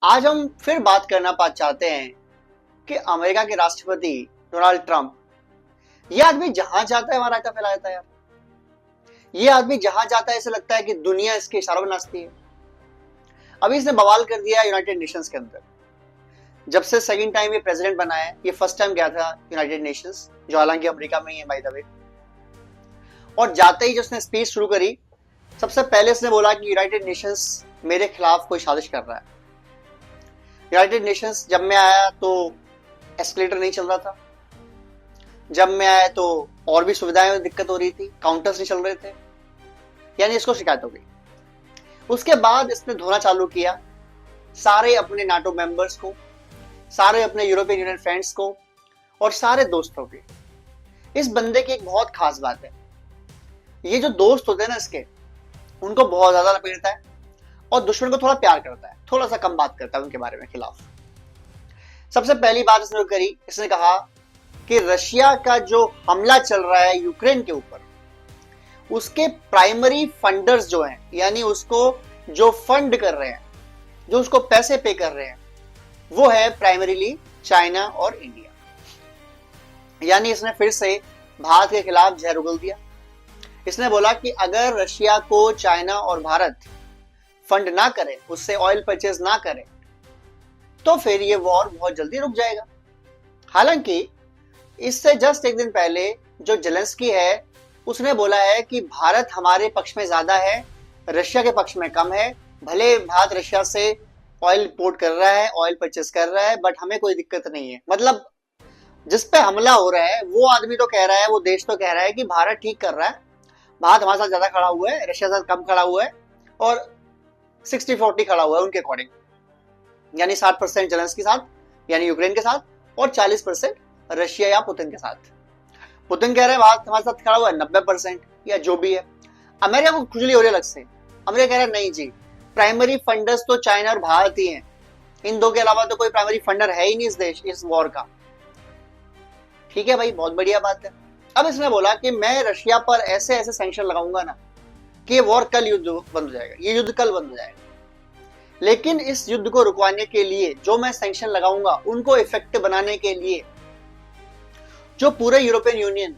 आज हम फिर बात करना चाहते हैं कि अमेरिका के राष्ट्रपति डोनाल्ड ट्रंप, ये आदमी जहां जाता है वहां रायता फैला देता है यार। ये आदमी जहां जाता है ऐसा लगता है कि दुनिया इसके इशारों में नाचती है। अभी इसने बवाल कर दिया यूनाइटेड नेशंस के अंदर। जब से सेकंड टाइम ये प्रेसिडेंट बना है, ये फर्स्ट टाइम गया था यूनाइटेड नेशंस, जो हालांकि अमेरिका में ही है बाय द वे। और जाते ही जो उसने स्पीच शुरू करी, सबसे पहले उसने बोला कि यूनाइटेड नेशंस मेरे खिलाफ कोई साजिश कर रहा है। यूनाइटेड नेशंस जब मैं आया तो एस्केलेटर नहीं चल रहा था, जब मैं आया तो और भी सुविधाएं में दिक्कत हो रही थी, काउंटर्स नहीं चल रहे थे, यानी इसको शिकायत हो गई। उसके बाद इसने धोना चालू किया सारे अपने नाटो मेंबर्स को, सारे अपने यूरोपियन यूनियन फ्रेंड्स को और सारे दोस्तों के। इस बंदे की एक बहुत खास बात है, ये जो दोस्त होते हैं ना इसके, उनको बहुत ज्यादा लपेटता है और दुश्मन को थोड़ा प्यार करता है, थोड़ा सा कम बात करता है उनके बारे में खिलाफ। सबसे पहली बात इसने करी, इसने कहा कि रशिया का जो हमला चल रहा है यूक्रेन के ऊपर, उसके प्राइमरी फंडर्स जो हैं, यानी उसको जो फंड कर रहे हैं, जो उसको पैसे पे कर रहे हैं, वो है प्राइमरीली चाइना और इंडिया। यानी इसने फिर से भारत के खिलाफ जहर उगल दिया। इसने बोला कि अगर रशिया को चाइना और भारत फंड ना करे, उससे ऑयल परचेज ना करे, तो फिर ये वॉर बहुत जल्दी रुक जाएगा। हालांकि इससे जस्ट एक दिन पहले जो जेलेंस्की है, उसने बोला है कि भारत हमारे पक्ष में ज्यादा है, रशिया के पक्ष में कम है। भले भारत रशिया से ऑयल इंपोर्ट कर रहा है, ऑयल परचेज कर रहा है, बट हमें कोई दिक्कत नहीं है। मतलब जिस पे हमला हो रहा है वो आदमी तो कह रहा है, वो देश तो कह रहा है कि भारत ठीक कर रहा है, भारत हमारे साथ ज्यादा खड़ा हुआ है, रशिया साथ कम खड़ा हुआ है, और 60-40 खड़ा हुआ है उनके अकॉर्डिंग। यानी 60% जेलेंस्की के साथ यानी यूक्रेन के साथ, और 40% रशिया या पुतिन के साथ। पुतिन कह रहे हैं भारत हमारे साथ खड़ा हुआ है 90% या जो भी है। अमेरिका को खुजली हो रही अलग से। अमेरिका कह रहा है नहीं जी, प्राइमरी फंडर्स तो चाइना और भारत ही हैं, इन दो के अलावा तो कोई प्राइमरी फंडर है ही नहीं इस देश, इस वॉर का। ठीक है भाई, बहुत बढ़िया बात है। अब इसने बोला कि मैं रशिया पर ऐसे ऐसे सैंक्शन लगाऊंगा ना कि ये वॉर कल युद्ध बंद हो जाएगा, ये युद्ध कल बंद हो जाएगा। लेकिन इस युद्ध को रुकवाने के लिए जो मैं सैंक्शन लगाऊंगा, उनको इफेक्टिव बनाने के लिए जो पूरे यूरोपियन यूनियन,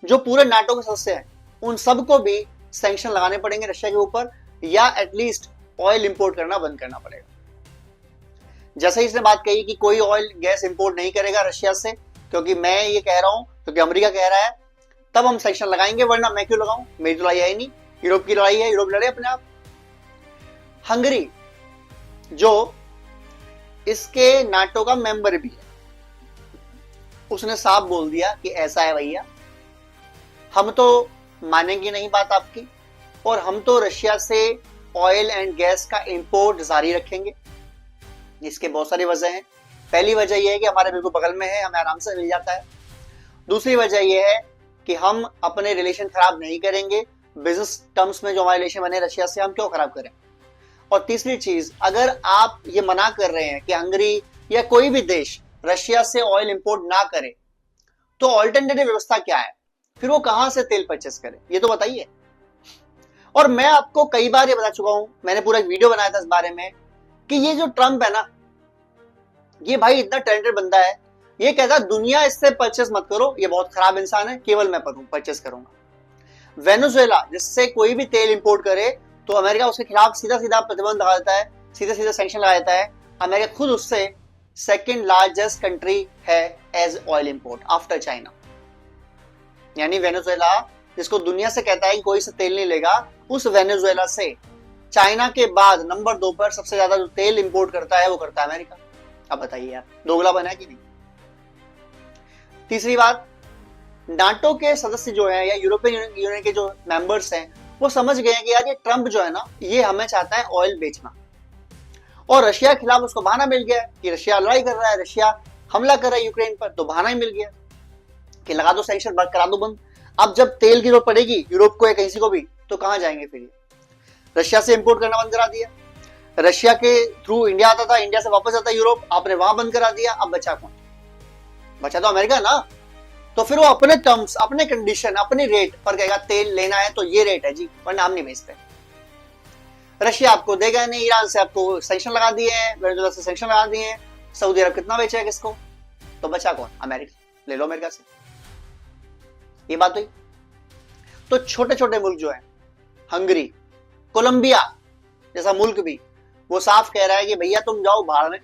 जो पूरे नाटो के सदस्य हैं, उन सबको भी सैंक्शन लगाने पड़ेंगे रशिया के ऊपर, या एटलीस्ट ऑयल इंपोर्ट करना बंद करना पड़ेगा। जैसे ही इसने बात कही कि कोई ऑयल गैस इंपोर्ट नहीं करेगा रशिया से, क्योंकि मैं ये कह रहा हूं, क्योंकि अमेरिका कह रहा है, तब हम सैंक्शन लगाएंगे, वरना मैं क्यों लगाऊं, मेरी तो लड़ाई है ही नहीं, यूरोप की लड़ाई है, यूरोप लड़े अपने आप। हंगरी जो इसके नाटो का मेंबर भी है, उसने साफ बोल दिया कि ऐसा है भैया, हम तो मानेंगे नहीं बात आपकी, और हम तो रशिया से ऑयल एंड गैस का इंपोर्ट जारी रखेंगे। इसके बहुत सारी वजह हैं। पहली वजह यह है कि हमारे बिल्कुल बगल में है, हमें आराम से मिल जाता है। दूसरी वजह यह है कि हम अपने रिलेशन खराब नहीं करेंगे, बिजनेस टर्म्स में जो हमारे रिलेशन बने रशिया से, हम क्यों खराब करें। और तीसरी चीज, अगर आप ये मना कर रहे हैं कि हंगरी या कोई भी देश रशिया से ऑयल इंपोर्ट ना करे, तो ऑल्टरनेटिव व्यवस्था क्या है, फिर वो कहां से तेल परचेस करे, ये तो बताइए। और मैं आपको कई बार ये बता चुका हूं, मैंने पूरा एक वीडियो बनाया था इस बारे में, कि ये जो ट्रंप है ना, ये भाई इतना टैलेंटेड बंदा है, ये कहता दुनिया इससे परचेस मत करो, ये बहुत खराब इंसान है, केवल मैं परचेस करूंगा। वेनेजुएला जिससे कोई भी तेल इंपोर्ट करे तो अमेरिका उसके खिलाफ सीधा सीधा प्रतिबंध लगा देता है, सीधा सीधा सैंक्शन लगा देता है। अमेरिका खुद उससे सेकेंड लार्जेस्ट कंट्री है as oil import after China. यानी वेनेजुएला जिसको दुनिया से कहता है कि कोई से तेल नहीं लेगा, उस वेनेजुएला से चाइना के बाद नंबर 2 पर सबसे ज्यादा जो तेल इंपोर्ट करता है वो करता है अमेरिका। अब बताइए यार, दोगला बना है कि नहीं। तीसरी बात, नाटो के सदस्य जो है या यूरोपियन यूनियन के जो मेंबर्स हैं, वो समझ गए हैं कि यार ये ट्रंप जो है ना, ये हमें चाहता है ऑयल बेचना, और रशिया के खिलाफ उसको बहाना मिल गया कि रशिया लड़ाई कर रहा है, रशिया हमला कर रहा है यूक्रेन पर, तो बहाना ही मिल गया कि लगा दो सैंक्शन, करा दो बंद। अब जब तेल की जरूरत पड़ेगी यूरोप को या किसी को भी, तो कहां जाएंगे फिर ये। रशिया से इंपोर्ट करना बंद करा दिया, रशिया के थ्रू इंडिया आता था, इंडिया से वापस आता यूरोप, आपने वहां बंद करा दिया। अब बचा कौन, बचा तो अमेरिका ना। तो फिर वो अपने टर्म्स, अपने कंडीशन, अपने रेट पर कहेगा तेल लेना है तो ये रेट है जी, वरना हम नहीं बेचते। रशिया आपको देगा नहीं, ईरान से आपको सैंक्शन लगा दिए हैं, वेनेजुएला से सैंक्शन लगा दिए हैं, सऊदी अरब कितना बेचा है किसको, तो बचा कौन, अमेरिका, ले लो अमेरिका से। ये बात हुई। तो छोटे छोटे मुल्क जो है, हंगरी, कोलंबिया जैसा मुल्क भी, वो साफ कह रहा है कि भैया तुम जाओ बाहर में,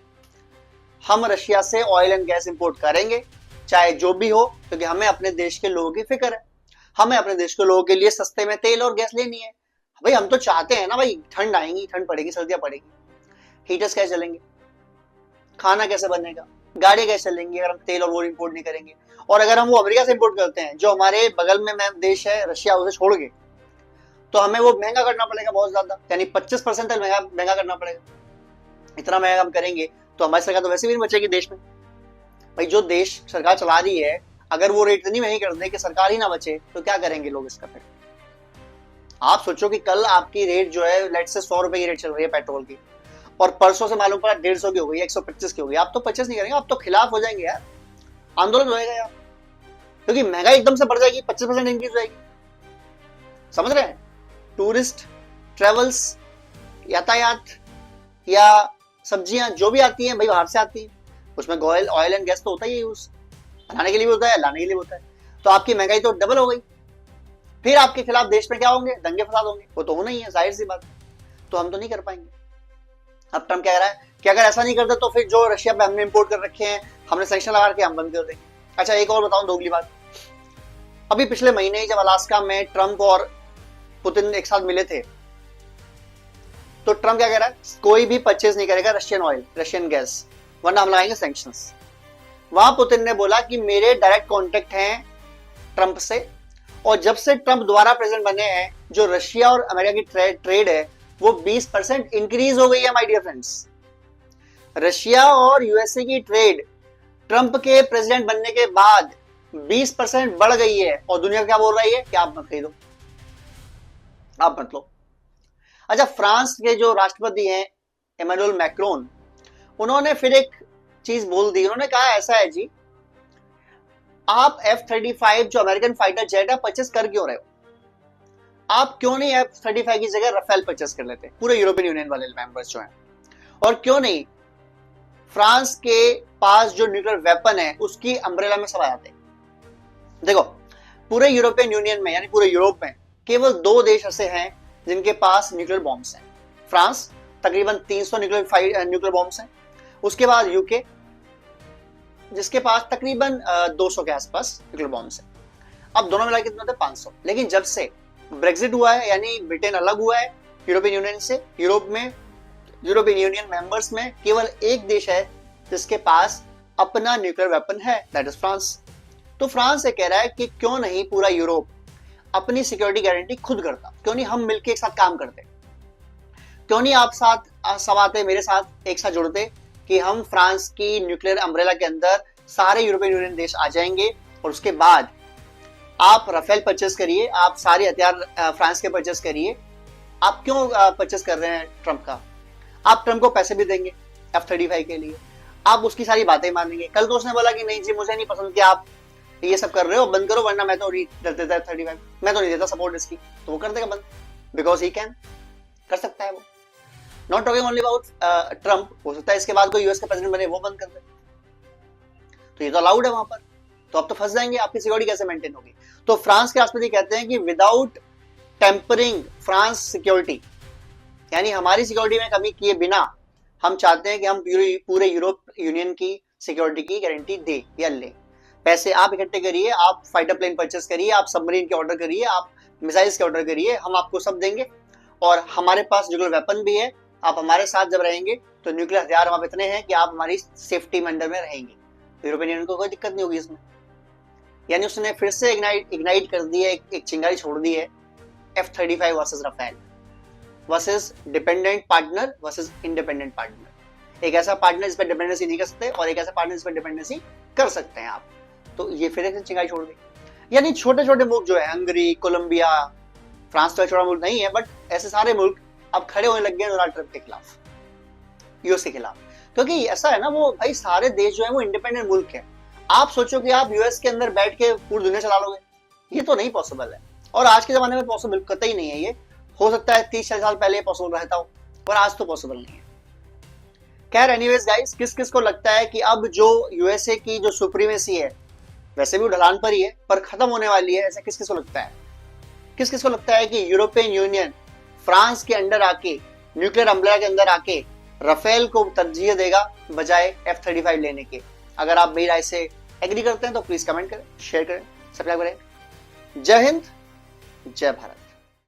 हम रशिया से ऑयल एंड गैस इंपोर्ट करेंगे चाहे जो भी हो, क्योंकि हमें अपने देश के लोगों की फिक्र है, हमें अपने देश के लोगों के लिए सस्ते में तेल और गैस लेनी है। भाई हम तो चाहते हैं ना भाई, ठंड आएंगी, ठंड पड़ेगी, सर्दियां पड़ेगी, हीटर्स कैसे चलेंगे, खाना कैसे बनेगा, गाड़ी कैसे चलेंगी अगर हम तेल और वो इंपोर्ट नहीं करेंगे। और अगर हम वो अमेरिका से इंपोर्ट करते हैं, जो हमारे बगल में देश है रशिया, उसे छोड़ के, तो हमें वो महंगा करना पड़ेगा बहुत ज्यादा, यानी 25% तक महंगा करना पड़ेगा। इतना महंगा हम करेंगे तो हमारी सरकार तो वैसे भी नहीं बचेगी देश में। भाई जो देश सरकार चला रही है, अगर वो रेट इतनी महंगी कर दे कि सरकार ही ना बचे, तो क्या करेंगे लोग इसका फिर। आप सोचो कि कल आपकी रेट जो है, लेट से 100 रुपए की रेट चल रही है पेट्रोल की, और परसों से मालूम पड़ा 150 की हो गई, 125 की हो गई, आप तो 25 नहीं करेंगे, आप तो खिलाफ हो जाएंगे यार, आंदोलन होएगा यार, क्योंकि महंगाई एकदम से बढ़ जाएगी, 25% इंक्रीज हो जाएगी। समझ रहे हैं। टूरिस्ट, ट्रेवल्स, यातायात या सब्जियां जो भी आती हैं भाई बाहर से आती हैं, उसमें ऑयल एंड गैस तो होता ही है, यूज बनाने के लिए भी होता है, लाने के लिए होता है, तो आपकी महंगाई तो डबल हो गई। फिर आपके खिलाफ देश में क्या होंगे, दंगे फसाद होंगे, वो तो होना ही है, जाहिर सी बात। तो हम तो नहीं कर पाएंगे। अब ट्रम्प कह रहा है कि अगर ऐसा नहीं करते तो फिर जो रशिया पे हमने इंपोर्ट कर रखे हैं, हमने सैंक्शन लगा के हम बंद कर देंगे। अच्छा एक और बताऊं दोगली बात, अभी पिछले महीने जब अलास्का में ट्रम्प और पुतिन एक साथ मिले थे, तो ट्रम्प क्या कह रहा है, कोई भी परचेज नहीं करेगा रशियन ऑयल, रशियन गैस, वरना हम लगाएंगे सैंक्शंस। वहां पुतिन ने बोला कि मेरे डायरेक्ट कॉन्टेक्ट हैं ट्रम्प से, और जब से ट्रम्प दोबारा प्रेसिडेंट बने हैं, जो रशिया और अमेरिका की ट्रेड है वो 20% इंक्रीज हो गई है माय डियर फ्रेंड्स। रशिया और यूएसए की ट्रेड ट्रम्प के प्रेसिडेंट बनने के बाद 20% बढ़ गई है, और दुनिया क्या बोल रही है कि आप मत खरीदो, आप मत लो। अच्छा, फ्रांस के जो राष्ट्रपति हैं इमैनुअल मैक्रोन, उन्होंने फिर एक चीज बोल दी। उन्होंने कहा ऐसा है जी, आप F-35 जो अमेरिकन फाइटर जेट है परचेस कर क्यों रहे हो, आप क्यों नहीं F-35 की जगह राफेल परचेस कर लेते, पूरे यूरोपियन यूनियन वाले मेंबर्स जो हैं, और क्यों नहीं फ्रांस के पास जो न्यूक्लियर वेपन है उसकी अम्ब्रेला में सब आ जाते हैं। देखो पूरे यूरोपियन यूनियन में, यानी पूरे यूरोप में केवल 2 देश ऐसे हैं जिनके पास न्यूक्लियर बॉम्ब्स हैं। फ्रांस तकरीबन 300 न्यूक्लियर बॉम्ब्स हैं, उसके बाद यूके जिसके पास तकरीबन 200 के आसपास न्यूक्लियर बॉम्ब्स हैं। अब दोनों मिला के कितने थे, 500। लेकिन जब से ब्रेक्सिट हुआ है, यानी ब्रिटेन अलग हुआ है यूरोपियन यूनियन से, यूरोपियन यूनियन मेंबर्स में केवल एक देश है जिसके पास अपना न्यूक्लियर वेपन है, दैट इज फ्रांस। तो फ्रांस ये कह रहा है कि क्यों नहीं पूरा यूरोप अपनी सिक्योरिटी गारंटी खुद करता, क्यों नहीं हम मिलकर एक साथ काम करते, क्यों नहीं आप सब आते मेरे साथ एक साथ जुड़ते कि हम फ्रांस की न्यूक्लियर अम्ब्रेला के अंदर सारे यूरोपियन यूनियन देश आ जाएंगे, और उसके बाद आप राफेल परचेस करिए, आप सारे हथियार फ्रांस के परचेस करिए। आप क्यों परचेस कर रहे हैं ट्रम्प का, आप ट्रम्प को पैसे भी देंगे F-35 के लिए, आप उसकी सारी बातें मानेंगे। कल तो उसने बोला कि नहीं जी मुझे नहीं पसंद कि आप ये सब कर रहे हो, बंद करो, वरना मैं तो देता F-35, मैं तो नहीं देता सपोर्ट इसकी, तो वो कर देगा बंद, बिकॉज ही कैन, कर सकता है वो। Not talking only about Trump, हो सकता है इसके बाद कोई यूएस का प्रेसिडेंट बने वो बंद कर दे, तो ये तो अलाउड है वहां पर। तो आप तो फंस जाएंगे, आपकी सिक्योरिटी कैसे मेंटेन होगी। तो फ्रांस के राष्ट्रपति कहते हैं कि विदाउट टेम्परिंग फ्रांस सिक्योरिटी, यानी हमारी सिक्योरिटी में कमी किए बिना हम चाहते हैं कि हम पूरे यूरोप यूनियन की सिक्योरिटी की गारंटी दे या ले। पैसे आप इकट्ठे करिए, आप फाइटर प्लेन परचेस करिए, आप सबमरीन के ऑर्डर करिए, आप मिसाइल्स के ऑर्डर करिए, हम आपको सब देंगे, और हमारे पास न्यूक्लियर वेपन भी है। आप हमारे साथ जब रहेंगे तो न्यूक्लियर हथियार हम इतने हैं कि आप हमारी सेफ्टी में अंडर में रहेंगे, यूरोपियन यूनियन को कोई दिक्कत नहीं होगी इसमें। यानी उसने फिर से इग्नाइट कर दी है, एक चिंगारी छोड़ दी है F-35 versus Rafale, versus dependent partner versus independent partner. एक ऐसा पार्टनर जिस पर डिपेंडेंसी नहीं कर सकते, और एक ऐसा पार्टनर जिस पर डिपेंडेंसी कर सकते हैं आप। तो ये फिर एक चिंगारी छोड़ दी। यानी छोटे छोटे मुल्क जो है, हंगरी, कोलंबिया, फ्रांस तो छोटा मुल्क नहीं है, बट ऐसे सारे मुल्क अब खड़े होने लग गए डोनाल्ड ट्रम्प के खिलाफ, यूएस के खिलाफ। क्योंकि ऐसा है ना, वो भाई सारे देश जो है वो इंडिपेंडेंट मुल्क है। आप सोचो कि आप यूएस के अंदर बैठ के पूरी दुनिया चला लोगे, ये तो नहीं पॉसिबल है, और आज के जमाने में पॉसिबल कतई नहीं है ये। हो सकता है 30-40 साल पहले पॉसिबल रहता हो, पर आज तो पॉसिबल नहीं है। खैर एनीवेज गाइस, किस किस को लगता है कि अब जो यूएसए की जो सुप्रीमेसी है, वैसे भी ढलान पर ही है, पर खत्म होने वाली है, ऐसा किस किस को लगता है? किस किस को लगता है कि यूरोपियन यूनियन फ्रांस के अंडर आके, न्यूक्लियर अम्ब्रेला के अंदर आके राफेल को तरजीह देगा बजाय F-35 लेने के? अगर आप मेरी राय से एग्री करते हैं तो प्लीज कमेंट करें, शेयर करें, सब्सक्राइब करें। जय हिंद, जय भारत।